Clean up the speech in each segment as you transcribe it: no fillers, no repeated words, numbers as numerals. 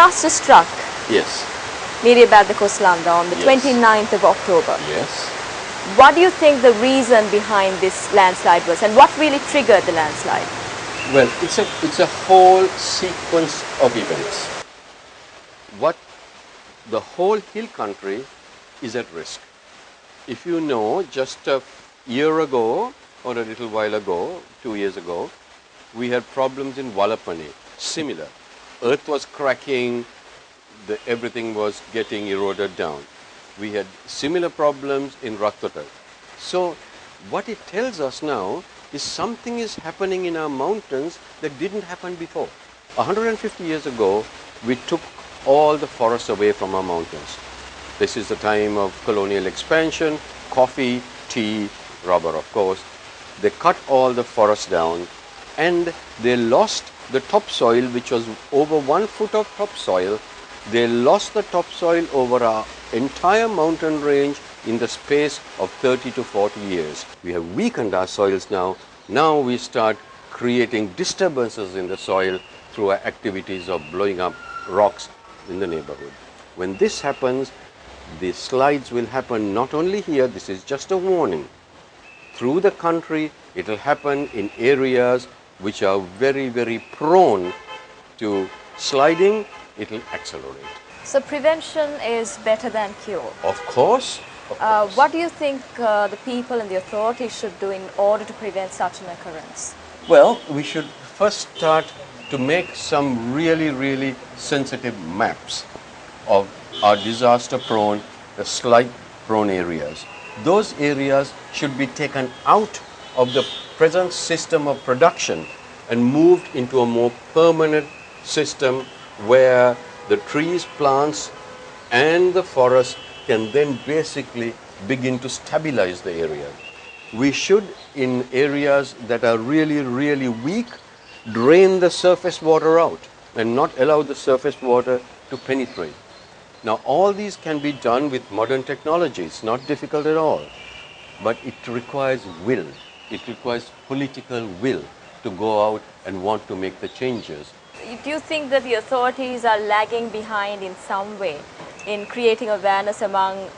disaster struck Yes. near about the Koslanda on the Yes. 29th of October. Yes. What do you think the reason behind this landslide was, and what really triggered the landslide? Well, it's a whole sequence of events. What the whole hill country is at risk. If you know, just a year ago or a little while ago, 2 years ago, we had problems in Valapane, similar. Earth was cracking, everything was getting eroded down. We had similar problems in Raktota. So what it tells us now is something is happening in our mountains that didn't happen before. 150 years ago, we took all the forests away from our mountains. This is the time of colonial expansion, coffee, tea, rubber, of course. They cut all the forests down and they lost the topsoil, which was over 1 foot of topsoil. They lost the topsoil over our entire mountain range in the space of 30 to 40 years. We have weakened our soils now. Now we start creating disturbances in the soil through our activities of blowing up rocks in the neighborhood. When this happens, the slides will happen not only here, this is just a warning. Through the country, it will happen in areas which are very, very prone to sliding. It will accelerate. So prevention is better than cure. Of course. What do you think the people and the authorities should do in order to prevent such an occurrence? Well, we should first start to make some really, really sensitive maps of our disaster-prone, the slide-prone areas. Those areas should be taken out of the present system of production and moved into a more permanent system where the trees, plants, and the forest can then basically begin to stabilize the area. We should, in areas that are really, really weak, drain the surface water out and not allow the surface water to penetrate. Now, all these can be done with modern technology. It's not difficult at all. But it requires will. It requires political will to go out and want to make the changes. Do you think that the authorities are lagging behind in some way in creating awareness among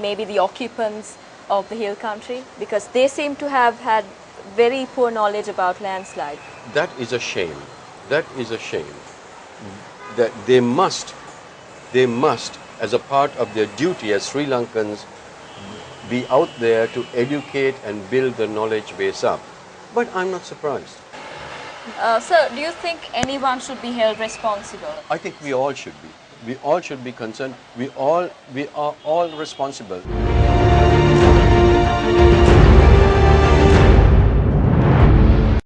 maybe the occupants of the hill country? Because they seem to have had very poor knowledge about landslide. That is a shame. That is a shame. That they must, as a part of their duty as Sri Lankans, be out there to educate and build the knowledge base up. But I'm not surprised. Sir, do you think anyone should be held responsible? I think we all should be. We all should be concerned. We are all responsible.